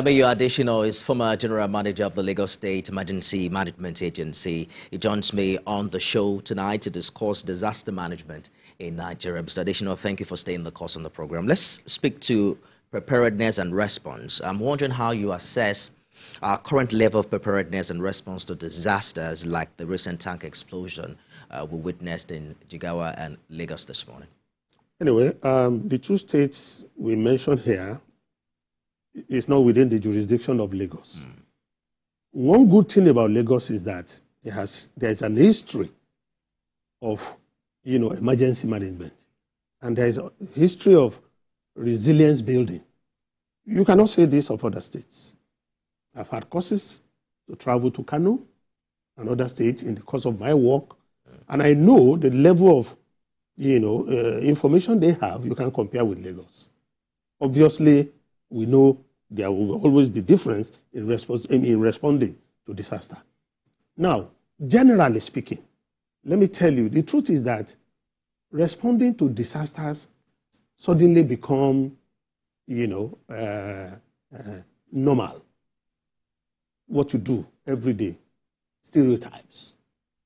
Your additional is former General Manager of the Lagos State Emergency Management Agency. He joins me on the show tonight to discuss disaster management in Nigeria. Mr. Additional, thank you for staying the course on the program. Let's speak to preparedness and response. I'm wondering how you assess our current level of preparedness and response to disasters like the recent tank explosion we witnessed in Jigawa and Lagos this morning. Anyway, the two states we mentioned here is not within the jurisdiction of Lagos. One good thing about Lagos is that there's an history of, emergency management, and there's a history of resilience building. You cannot say this of other states. I've had courses to travel to Kano and other states in the course of my work, and I know the level of, information they have. You can compare with Lagos. Obviously, we know there will always be difference in responding to disaster. Now, generally speaking, let me tell you, the truth is that responding to disasters suddenly become, normal. What you do every day, stereotypes.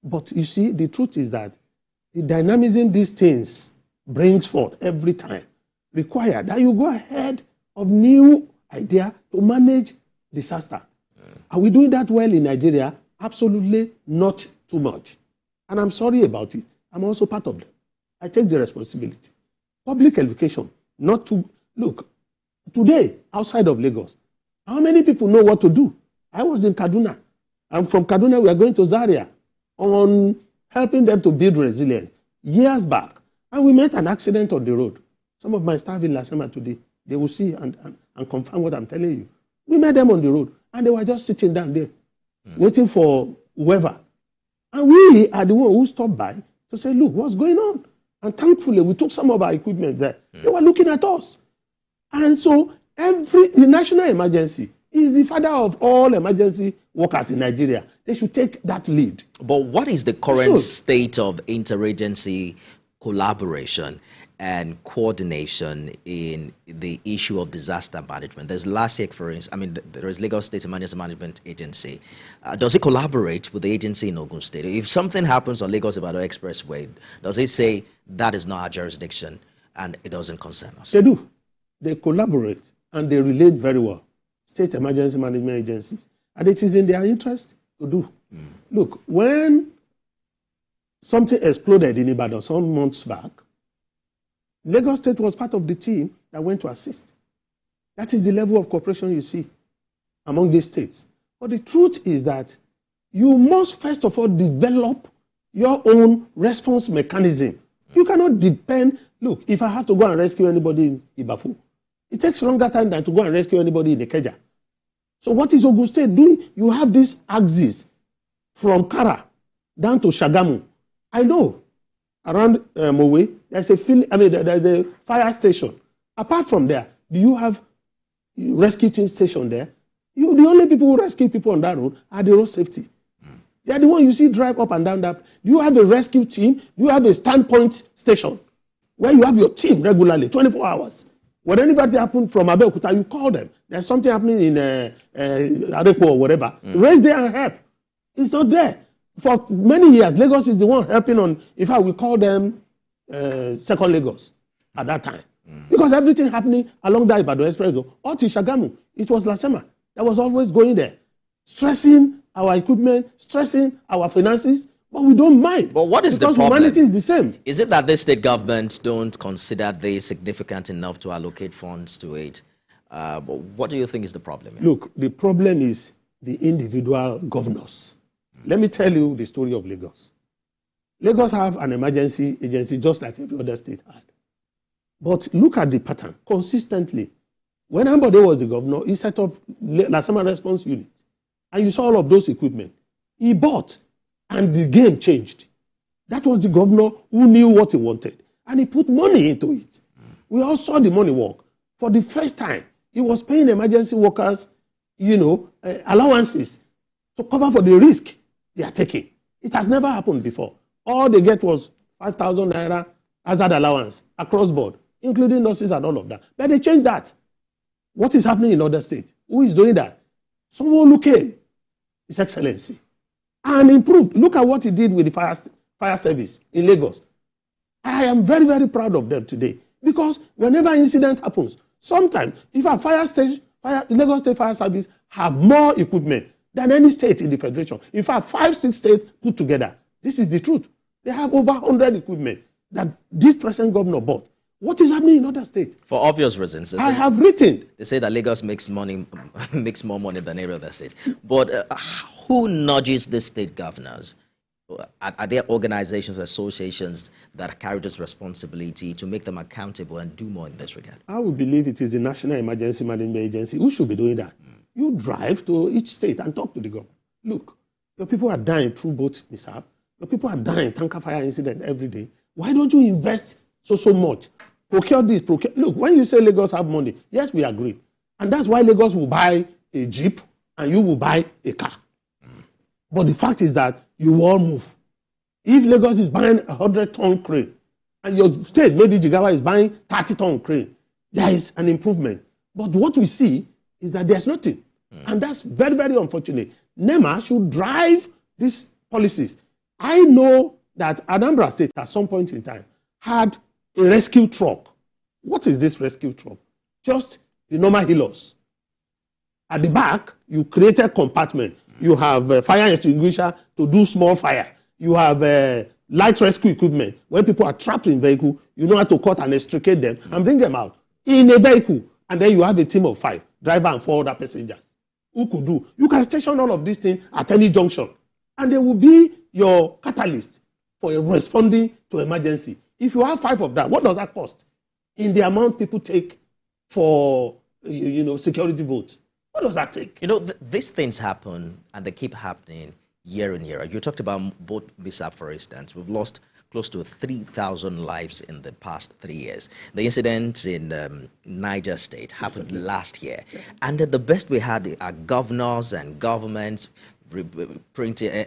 But you see, the truth is that the dynamism these things brings forth every time require that you go ahead of new idea to manage disaster. Are we doing that well in Nigeria? Absolutely not too much. And I'm sorry about it. I'm also part of them. I take the responsibility. Public education, not to look. Today, outside of Lagos, how many people know what to do? I was in Kaduna. And from Kaduna, we are going to Zaria on helping them to build resilience years back. And we met an accident on the road. Some of my staff in Lasema today, they will see and confirm what I'm telling you. We met them on the road, and they were just sitting down there, waiting for whoever. And we are the one who stopped by to say, look, what's going on? And thankfully, we took some of our equipment there. They were looking at us. And so the national emergency is the father of all emergency workers in Nigeria. They should take that lead. But what is the current state of interagency collaboration and coordination in the issue of disaster management? There's LASIC, for instance. There is Lagos State Emergency Management Agency. Does it collaborate with the agency in Ogun State? If something happens on Lagos-Ibadan Expressway, does it say that is not our jurisdiction and it doesn't concern us? They do. They collaborate and they relate very well. State emergency management agencies. And it is in their interest to do. Look, when something exploded in Ibadan some months back, Lagos State was part of the team that went to assist. That is the level of cooperation you see among these states. But the truth is that you must first of all develop your own response mechanism. You cannot depend. Look, if I have to go and rescue anybody in Ibafu, it takes longer time than to go and rescue anybody in Ikeja. So what is Ogun State doing? You have this axis from Kara down to Shagamu. I know around Mowe, there's a fire station. Apart from there, do you have rescue team station there? The only people who rescue people on that road are the road safety. They are the one you see drive up and down that. Do you have a rescue team? Do you have a standpoint station where you have your team regularly, 24 hours? When anybody happens from Abeokuta, you call them. There's something happening in Adepo or whatever. Raise there and help. It's not there. For many years, Lagos is the one helping on, in fact, we call them Second Lagos at that time. Because everything happening along that Ibadan Expressway, or to Shagamu, it was Lasema that was always going there, stressing our equipment, stressing our finances, but we don't mind. But what is the problem? Because humanity is the same. Is it that the state governments don't consider this significant enough to allocate funds to it? But what do you think is the problem here? Look, the problem is the individual governors. Let me tell you the story of Lagos. Lagos have an emergency agency just like every other state had. But look at the pattern. Consistently, when Ambode was the governor, he set up Lasema Response Unit. And you saw all of those equipment. He bought, and the game changed. That was the governor who knew what he wanted. And he put money into it. We all saw the money work. For the first time, he was paying emergency workers, allowances to cover for the risk they are taking. It has never happened before. All they get was 5,000 naira hazard allowance across board, including nurses and all of that. But they changed that. What is happening in other states? Who is doing that? Someone who came, His Excellency, and improved. Look at what he did with the fire service in Lagos. I am very, very proud of them today because whenever an incident happens, sometimes if a Lagos State Fire Service have more equipment than any state in the federation. In fact, 5, 6 states put together. This is the truth. They have over 100 equipment that this present governor bought. What is happening in other states? For obvious reasons. I have written. They say that Lagos makes more money than every other state. But who nudges the state governors? Are there organizations, associations that carry this responsibility to make them accountable and do more in this regard? I would believe it is the National Emergency Management Agency who should be doing that. You drive to each state and talk to the government. Look, your people are dying through boat mishap. Your people are dying tanker fire incident every day. Why don't you invest so much? Procure this, procure. Look, when you say Lagos have money, yes, we agree. And that's why Lagos will buy a Jeep and you will buy a car. But the fact is that you all move. If Lagos is buying 100-ton crane and your state, maybe Jigawa, is buying 30-ton crane, there is an improvement. But what we see is that there's nothing. And that's very, very unfortunate. NEMA should drive these policies. I know that Anambra State at some point in time had a rescue truck. What is this rescue truck? Just the normal healers. At the back, you create a compartment. You have a fire extinguisher to do small fire. You have light rescue equipment. When people are trapped in vehicle, you know how to cut and extricate them and bring them out in a vehicle. And then you have a team of 5, driver and 4 other passengers. Who could do? You can station all of these things at any junction. And they will be your catalyst for responding to emergency. If you have 5 of that, what does that cost? In the amount people take for, security votes. What does that take? These things happen and they keep happening year in, year out. You talked about boat mishap, for instance. We've lost close to 3,000 lives in the past 3 years. The incident in Niger State happened last year. Yeah. And the best we had are governors and governments printing,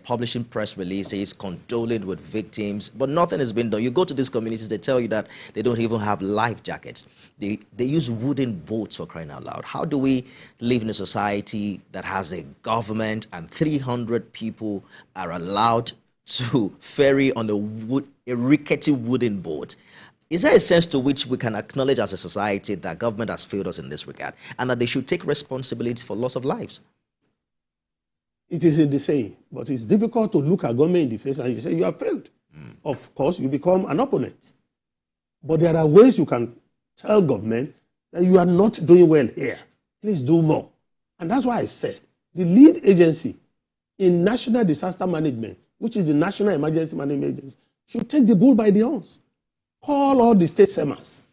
publishing press releases, condoling with victims, but nothing has been done. You go to these communities, they tell you that they don't even have life jackets. They use wooden boats, for crying out loud. How do we live in a society that has a government and 300 people are allowed to ferry on a rickety wooden boat? Is there a sense to which we can acknowledge as a society that government has failed us in this regard and that they should take responsibility for loss of lives? It is in the saying, but it's difficult to look at government in the face and you say you have failed. Of course, you become an opponent. But there are ways you can tell government that you are not doing well here. Please do more. And that's why I said the lead agency in national disaster management, which is the National Emergency Management Agency, should take the bull by the horns. Call all the state SEMAs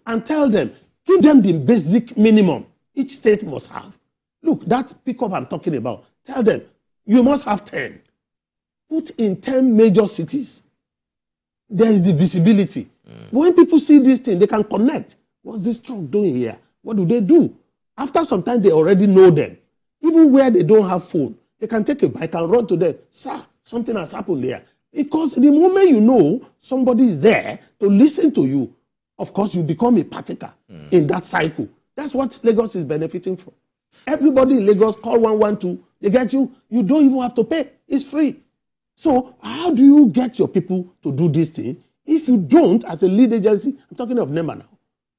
and tell them, give them the basic minimum each state must have. Look, that pickup I'm talking about, tell them, you must have 10. Put in 10 major cities. There is the visibility. When people see this thing, they can connect. What's this truck doing here? What do they do? After some time, they already know them. Even where they don't have phone, they can take a bike and run to them. Sir, something has happened there. Because the moment you know somebody is there to listen to you, of course, you become a partaker in that cycle. That's what Lagos is benefiting from. Everybody in Lagos call 112. They get you. You don't even have to pay. It's free. So how do you get your people to do this thing if you don't, as a lead agency, I'm talking of NEMA now,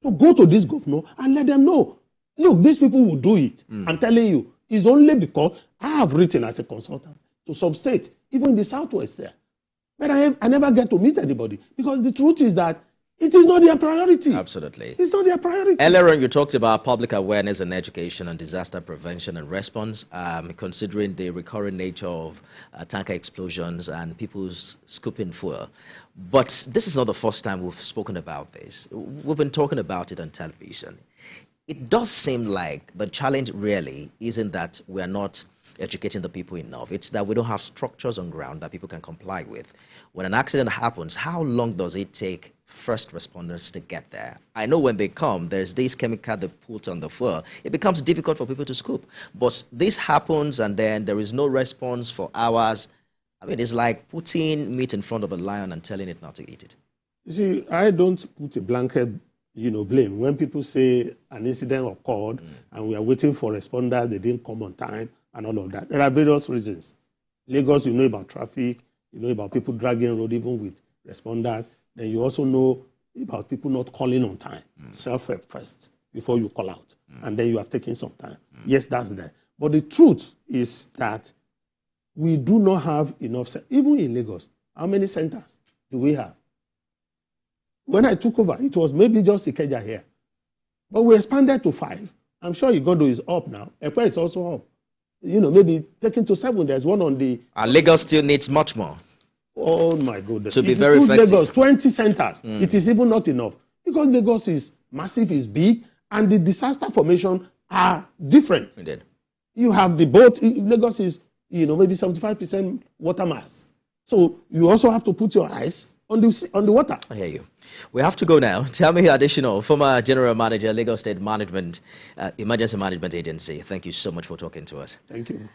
to go to this governor and let them know, look, these people will do it. I'm telling you, it's only because I have written as a consultant to some states, even in the Southwest there. But I never get to meet anybody because the truth is that it is not their priority. Absolutely. It's not their priority. Earlier on, you talked about public awareness and education on disaster prevention and response, considering the recurring nature of tanker explosions and people scooping fuel. But this is not the first time we've spoken about this. We've been talking about it on television. It does seem like the challenge really isn't that we're not educating the people enough. It's that we don't have structures on ground that people can comply with. When an accident happens, how long does it take first responders to get there? I know when they come, there's this chemical they put on the fuel. It becomes difficult for people to scoop. But this happens and then there is no response for hours. I mean, it's like putting meat in front of a lion and telling it not to eat it. You see, I don't put a blanket, blame. When people say an incident occurred and we are waiting for responders, they didn't come on time and all of that. There are various reasons. Lagos, you know about traffic, you know about people dragging road even with responders. Then you also know about people not calling on time. Self-help first before you call out. And then you have taken some time. Yes, that's there. But the truth is that we do not have enough, even in Lagos. How many centers do we have? When I took over, it was maybe just Ikeja here. But we expanded to 5. I'm sure Igodo is up now. Ekwe is also up. Maybe taken to 7. There's one on the... And Lagos still needs much more. Oh, my goodness. To be very effective. Lagos, 20 centers. It is even not enough. Because Lagos is massive, is big, and the disaster formation are different. Indeed. You have the boat. Lagos is, maybe 75% water mass. So you also have to put your eyes on the water. I hear you. We have to go now. Tell me additional. Former General Manager, Lagos State Management, Emergency Management Agency. Thank you so much for talking to us. Thank you.